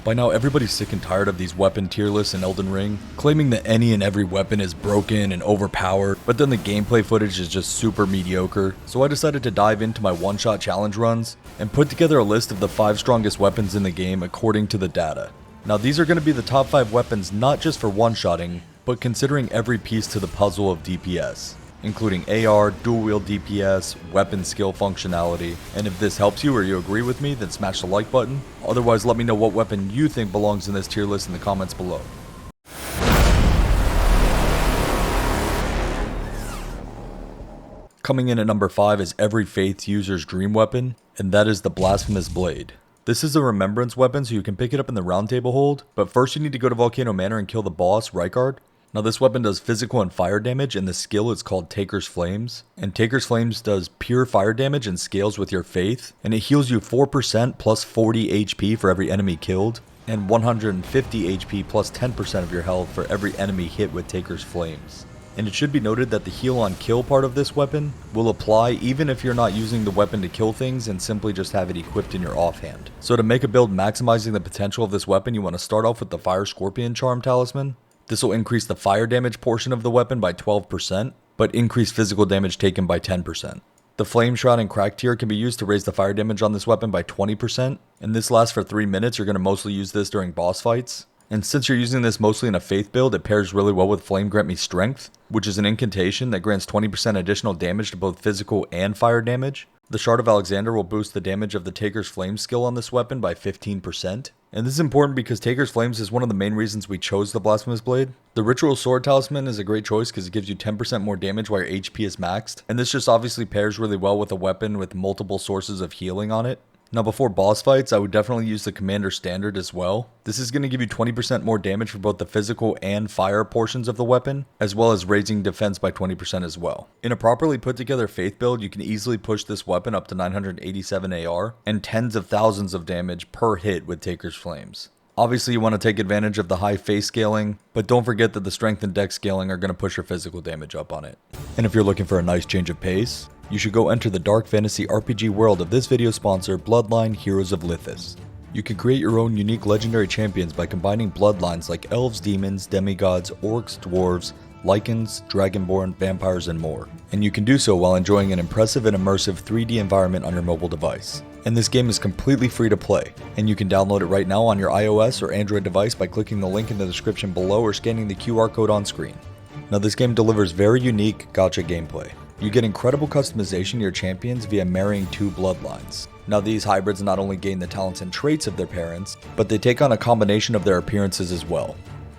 By now everybody's sick and tired of these weapon tier lists in Elden Ring, claiming that any and every weapon is broken and overpowered, but then the gameplay footage is just super mediocre. So I decided to dive into my one-shot challenge runs and put together a list of the 5 strongest weapons in the game according to the data. Now these are going to be the top 5 weapons not just for one-shotting, but considering every piece to the puzzle of DPS, including AR, dual wield DPS, weapon skill functionality. And if this helps you or you agree with me, then smash the like button. Otherwise, let me know what weapon you think belongs in this tier list in the comments below. Coming in at number 5 is every Faith user's dream weapon, and that is the Blasphemous Blade. This is a remembrance weapon, so you can pick it up in the round table hold, but first you need to go to Volcano Manor and kill the boss, Rykard. Now this weapon does physical and fire damage, and the skill is called Taker's Flames. And Taker's Flames does pure fire damage and scales with your faith, and it heals you 4% plus 40 HP for every enemy killed, and 150 HP plus 10% of your health for every enemy hit with Taker's Flames. And it should be noted that the heal on kill part of this weapon will apply even if you're not using the weapon to kill things and simply just have it equipped in your offhand. So to make a build maximizing the potential of this weapon, you want to start off with the Fire Scorpion Charm Talisman. This will increase the fire damage portion of the weapon by 12%, but increase physical damage taken by 10%. The Flame Shroud and Crack tier can be used to raise the fire damage on this weapon by 20%, and this lasts for 3 minutes. You're going to mostly use this during boss fights. And since you're using this mostly in a faith build, it pairs really well with Flame Grant Me Strength, which is an incantation that grants 20% additional damage to both physical and fire damage. The Shard of Alexander will boost the damage of the Taker's Flames skill on this weapon by 15%. And this is important because Taker's Flames is one of the main reasons we chose the Blasphemous Blade. The Ritual Sword Talisman is a great choice because it gives you 10% more damage while your HP is maxed. And this just obviously pairs really well with a weapon with multiple sources of healing on it. Now before boss fights, I would definitely use the Commander Standard as well. This is going to give you 20% more damage for both the physical and fire portions of the weapon, as well as raising defense by 20% as well. In a properly put together faith build, you can easily push this weapon up to 987 AR and tens of thousands of damage per hit with Taker's Flames. Obviously you want to take advantage of the high faith scaling, but don't forget that the strength and dex scaling are going to push your physical damage up on it. And if you're looking for a nice change of pace, you should go enter the dark fantasy RPG world of this video sponsor, Bloodline Heroes of Lithis. You can create your own unique legendary champions by combining bloodlines like elves, demons, demigods, orcs, dwarves, lycans, dragonborn, vampires, and more. And you can do so while enjoying an impressive and immersive 3D environment on your mobile device. And this game is completely free to play, and you can download it right now on your iOS or Android device by clicking the link in the description below or scanning the QR code on screen. Now this game delivers very unique gacha gameplay. You get incredible customization to your champions via marrying 2 bloodlines. Now these hybrids not only gain the talents and traits of their parents, but they take on a combination of their appearances as well.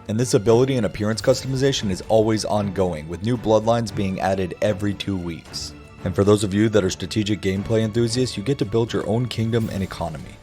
And this ability and appearance customization is always ongoing, with new bloodlines being added every 2 weeks. And for those of you that are strategic gameplay enthusiasts, you get to build your own kingdom and economy.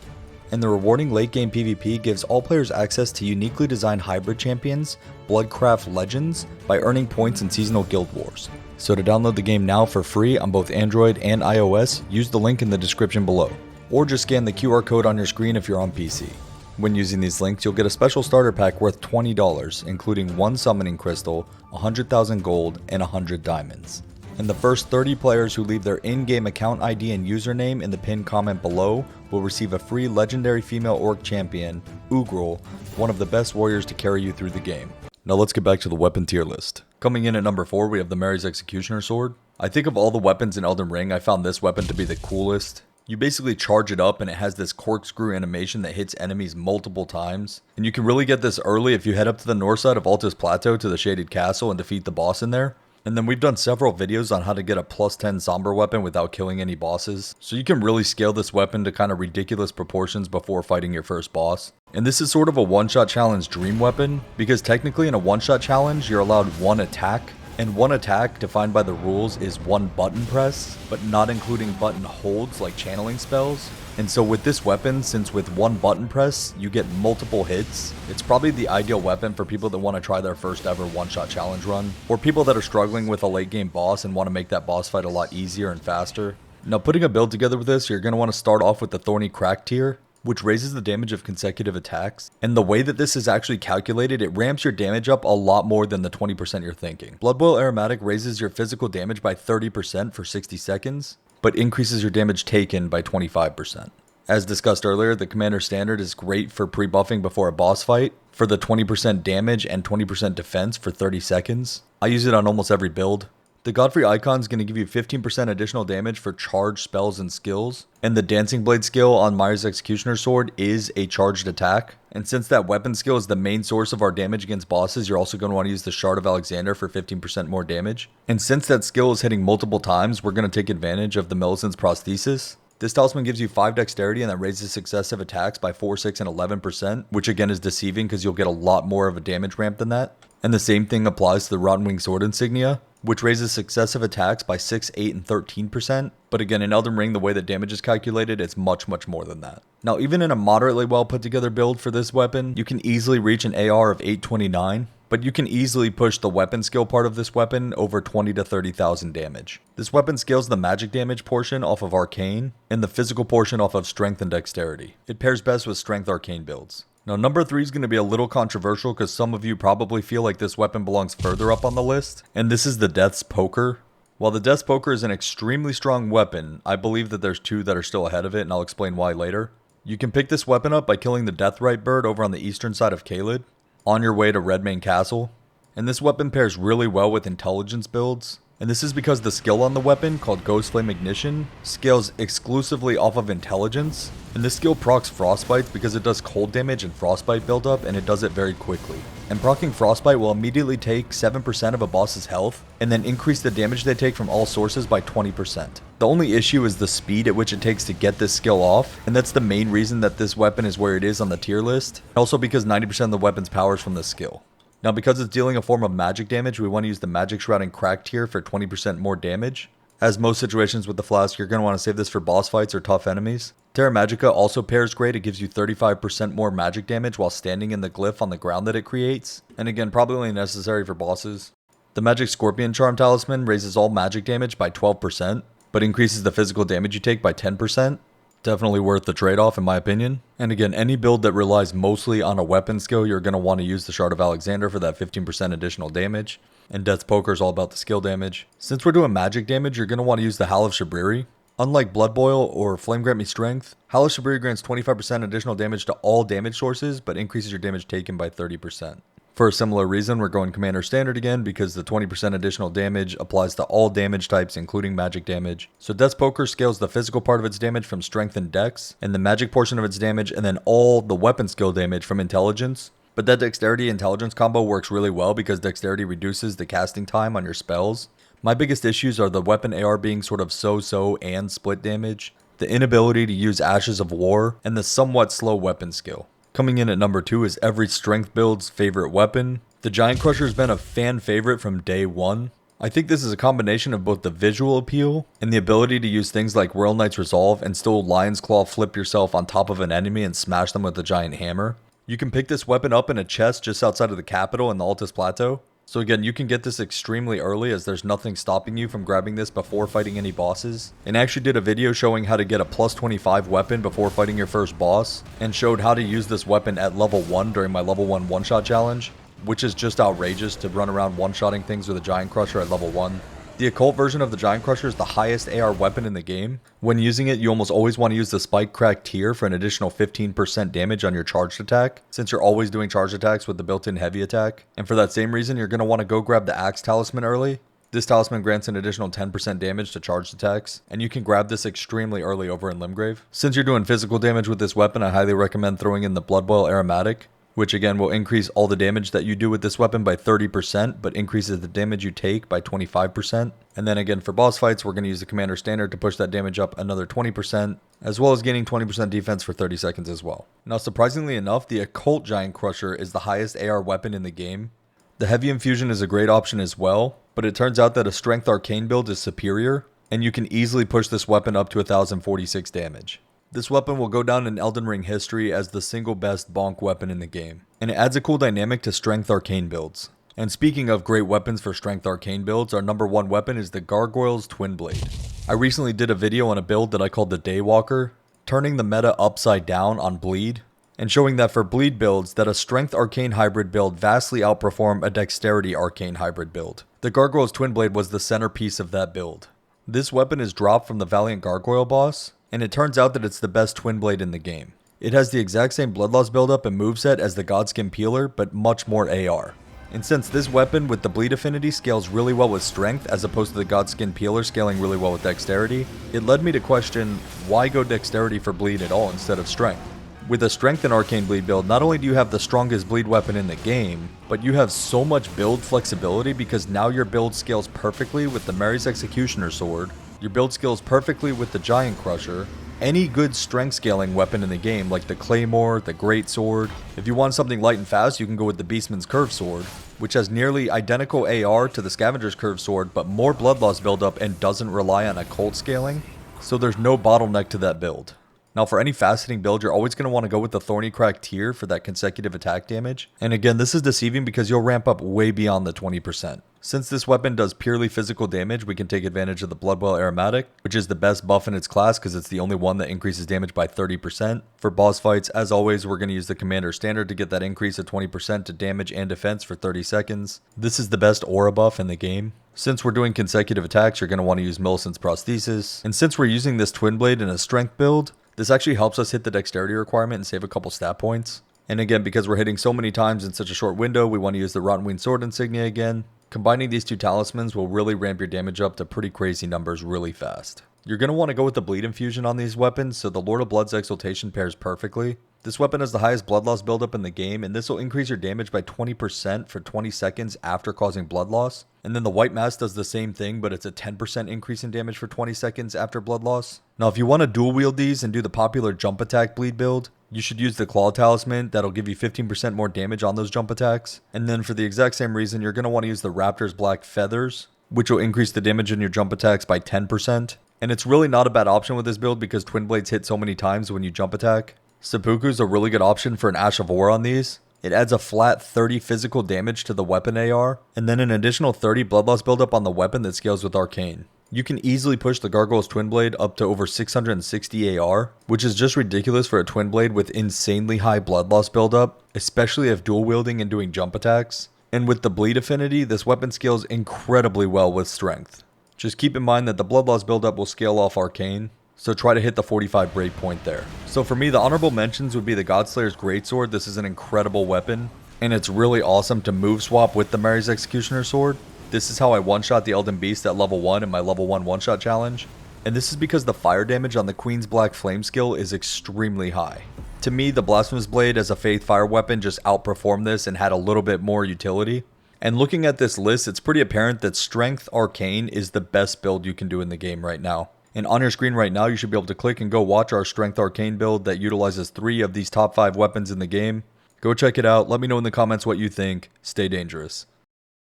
And the rewarding late game PvP gives all players access to uniquely designed hybrid champions, Bloodcraft Legends, by earning points in seasonal guild wars. So to download the game now for free on both Android and iOS, use the link in the description below, or just scan the QR code on your screen if you're on PC. When using these links, you'll get a special starter pack worth $20, including 1 summoning crystal, 100,000 gold, and 100 diamonds. And the first 30 players who leave their in-game account ID and username in the pinned comment below will receive a free legendary female orc champion, Ugrul, one of the best warriors to carry you through the game. Now let's get back to the weapon tier list. Coming in at number 4, we have the Marais Executioner Sword. I think of all the weapons in Elden Ring, I found this weapon to be the coolest. You basically charge it up and it has this corkscrew animation that hits enemies multiple times. And you can really get this early if you head up to the north side of Altus Plateau to the Shaded Castle and defeat the boss in there. And then we've done several videos on how to get a plus 10 somber weapon without killing any bosses. So you can really scale this weapon to kind of ridiculous proportions before fighting your first boss. And this is sort of a one-shot challenge dream weapon, because technically in a one-shot challenge you're allowed 1 attack. And 1 attack defined by the rules is 1 button press, but not including button holds like channeling spells. And so with this weapon, since with 1 button press, you get multiple hits, it's probably the ideal weapon for people that want to try their first ever one-shot challenge run, or people that are struggling with a late game boss and want to make that boss fight a lot easier and faster. Now putting a build together with this, you're going to want to start off with the Thorny Crack tier, which raises the damage of consecutive attacks. And the way that this is actually calculated, it ramps your damage up a lot more than the 20% you're thinking. Blood Boil Aromatic raises your physical damage by 30% for 60 seconds, but increases your damage taken by 25%. As discussed earlier, the Commander Standard is great for pre-buffing before a boss fight, for the 20% damage and 20% defense for 30 seconds. I use it on almost every build. The Godfrey icon is going to give you 15% additional damage for charged spells and skills, and the Dancing Blade skill on Marais Executioner Sword is a charged attack. And since that weapon skill is the main source of our damage against bosses, you're also going to want to use the Shard of Alexander for 15% more damage. And since that skill is hitting multiple times, we're going to take advantage of the Millicent's Prosthesis. This talisman gives you 5 dexterity and that raises successive attacks by 4, 6, and 11%, which again is deceiving because you'll get a lot more of a damage ramp than that. And the same thing applies to the Rotten Wing Sword insignia, which raises successive attacks by 6, 8, and 13%. But again, in Elden Ring, the way that damage is calculated, it's much more than that. Now, even in a moderately well put together build for this weapon, you can easily reach an AR of 829. But you can easily push the weapon skill part of this weapon over 20 to 30,000 damage. This weapon scales the magic damage portion off of Arcane, and the physical portion off of Strength and Dexterity. It pairs best with Strength Arcane builds. Now, number 3 is going to be a little controversial because some of you probably feel like this weapon belongs further up on the list, and this is the Death's Poker. While the Death's Poker is an extremely strong weapon, I believe that there's 2 that are still ahead of it, and I'll explain why later. You can pick this weapon up by killing the Deathrite bird over on the eastern side of Caelid, on your way to Redmane Castle, and this weapon pairs really well with intelligence builds, and this is because the skill on the weapon, called Ghost Flame Ignition, scales exclusively off of intelligence, and this skill procs frostbites because it does cold damage and frostbite buildup, and it does it very quickly. And proccing frostbite will immediately take 7% of a boss's health, and then increase the damage they take from all sources by 20%. The only issue is the speed at which it takes to get this skill off, and that's the main reason that this weapon is where it is on the tier list, also because 90% of the weapon's power is from this skill. Now, because it's dealing a form of magic damage, we want to use the Magic Shroud and Crack tier for 20% more damage. As most situations with the flask, you're going to want to save this for boss fights or tough enemies. Terra Magica also pairs great. It gives you 35% more magic damage while standing in the glyph on the ground that it creates. And again, probably only necessary for bosses. The Magic Scorpion Charm Talisman raises all magic damage by 12%, but increases the physical damage you take by 10%. Definitely worth the trade-off in my opinion. And again, any build that relies mostly on a weapon skill, you're going to want to use the Shard of Alexander for that 15% additional damage. And Death's Poker is all about the skill damage. Since we're doing magic damage, you're going to want to use the Howl of Shabriri. Unlike Blood Boil or Flame Grant Me Strength, Howl of Shabriri grants 25% additional damage to all damage sources, but increases your damage taken by 30%. For a similar reason, we're going Commander Standard again because the 20% additional damage applies to all damage types, including magic damage. So Death's Poker scales the physical part of its damage from Strength and Dex, and the magic portion of its damage, and then all the weapon skill damage from Intelligence. But that Dexterity Intelligence combo works really well because Dexterity reduces the casting time on your spells. My biggest issues are the weapon AR being sort of so-so and split damage, the inability to use Ashes of War, and the somewhat slow weapon skill. Coming in at number 2 is every strength build's favorite weapon. The Giant Crusher has been a fan favorite from day one. I think this is a combination of both the visual appeal and the ability to use things like Royal Knight's Resolve and still Lion's Claw flip yourself on top of an enemy and smash them with the giant hammer. You can pick this weapon up in a chest just outside of the capital in the Altus Plateau. So again, you can get this extremely early as there's nothing stopping you from grabbing this before fighting any bosses. And I actually did a video showing how to get a plus 25 weapon before fighting your first boss, and showed how to use this weapon at level 1 during my level 1 one-shot challenge, which is just outrageous to run around one-shotting things with a Giant Crusher at level 1. The occult version of the Giant Crusher is the highest AR weapon in the game. When using it, you almost always want to use the Spike Crack tier for an additional 15% damage on your charged attack, since you're always doing charged attacks with the built-in heavy attack. And for that same reason, you're going to want to go grab the Axe Talisman early. This talisman grants an additional 10% damage to charged attacks, and you can grab this extremely early over in Limgrave. Since you're doing physical damage with this weapon, I highly recommend throwing in the Blood Boil Aromatic, which again will increase all the damage that you do with this weapon by 30%, but increases the damage you take by 25%. And then again, for boss fights, we're going to use the Commander Standard to push that damage up another 20%, as well as gaining 20% defense for 30 seconds as well. Now, surprisingly enough, the Occult Giant Crusher is the highest AR weapon in the game. The Heavy Infusion is a great option as well, but it turns out that a Strength Arcane build is superior, and you can easily push this weapon up to 1046 damage. This weapon will go down in Elden Ring history as the single best bonk weapon in the game, and it adds a cool dynamic to Strength Arcane builds. And speaking of great weapons for Strength Arcane builds, our number 1 weapon is the Gargoyle's Twin Blade. I recently did a video on a build that I called the Daywalker, turning the meta upside down on bleed, and showing that for bleed builds that a Strength Arcane hybrid build vastly outperform a Dexterity Arcane hybrid build. The Gargoyle's Twin Blade was the centerpiece of that build. This weapon is dropped from the Valiant Gargoyle boss, and it turns out that it's the best twin blade in the game. It has the exact same blood loss buildup and moveset as the Godskin Peeler, but much more AR. And since this weapon with the bleed affinity scales really well with strength as opposed to the Godskin Peeler scaling really well with dexterity, it led me to question why go dexterity for bleed at all instead of strength. With a strength and arcane bleed build, not only do you have the strongest bleed weapon in the game, but you have so much build flexibility because now your build scales perfectly with the Marais Executioner Sword, your build scales perfectly with the Giant Crusher, any good strength scaling weapon in the game like the Claymore, the Great Sword. If you want something light and fast, you can go with the Beastman's Curved Sword, which has nearly identical AR to the Scavenger's Curved Sword, but more blood loss buildup and doesn't rely on occult scaling, so there's no bottleneck to that build. Now for any fast-hitting build, you're always going to want to go with the Thorny Crack tier for that consecutive attack damage. And again, this is deceiving because you'll ramp up way beyond the 20%. Since this weapon does purely physical damage, we can take advantage of the Bloodwell Aromatic, which is the best buff in its class because it's the only one that increases damage by 30%. For boss fights, as always, we're going to use the Commander Standard to get that increase of 20% to damage and defense for 30 seconds. This is the best aura buff in the game. Since we're doing consecutive attacks, you're going to want to use Millicent's Prosthesis. And since we're using this Twin Blade in a strength build, this actually helps us hit the dexterity requirement and save a couple stat points. And again, because we're hitting so many times in such a short window, we want to use the Rottenwing Sword insignia again. Combining these two talismans will really ramp your damage up to pretty crazy numbers really fast. You're going to want to go with the bleed infusion on these weapons, so the Lord of Blood's Exaltation pairs perfectly. This weapon has the highest blood loss buildup in the game, and this will increase your damage by 20% for 20 seconds after causing blood loss. And then the White Mass does the same thing, but it's a 10% increase in damage for 20 seconds after blood loss. Now if you want to dual wield these and do the popular jump attack bleed build, you should use the Claw Talisman. That'll give you 15% more damage on those jump attacks. And then for the exact same reason, you're going to want to use the Raptor's Black Feathers, which will increase the damage in your jump attacks by 10%. And it's really not a bad option with this build because Twin Blades hit so many times when you jump attack. Seppuku's a really good option for an Ash of War on these. It adds a flat 30 physical damage to the weapon AR, and then an additional 30 blood loss buildup on the weapon that scales with Arcane. You can easily push the Gargoyle's Twin Blade up to over 660 AR, which is just ridiculous for a Twin Blade with insanely high blood loss buildup, especially if dual wielding and doing jump attacks. And with the bleed affinity, this weapon scales incredibly well with strength. Just keep in mind that the blood loss buildup will scale off Arcane, so try to hit the 45 breakpoint there. So for me, the honorable mentions would be the Godslayer's Greatsword. This is an incredible weapon, and it's really awesome to move swap with the Marais Executioner Sword. This is how I one-shot the Elden Beast at level 1 in my level 1 one-shot challenge. And this is because the fire damage on the Queen's Black Flame skill is extremely high. To me, the Blasphemous Blade as a Faith Fire weapon just outperformed this and had a little bit more utility. And looking at this list, it's pretty apparent that Strength Arcane is the best build you can do in the game right now. And on your screen right now, you should be able to click and go watch our Strength Arcane build that utilizes 3 of these top 5 weapons in the game. Go check it out. Let me know in the comments what you think. Stay dangerous.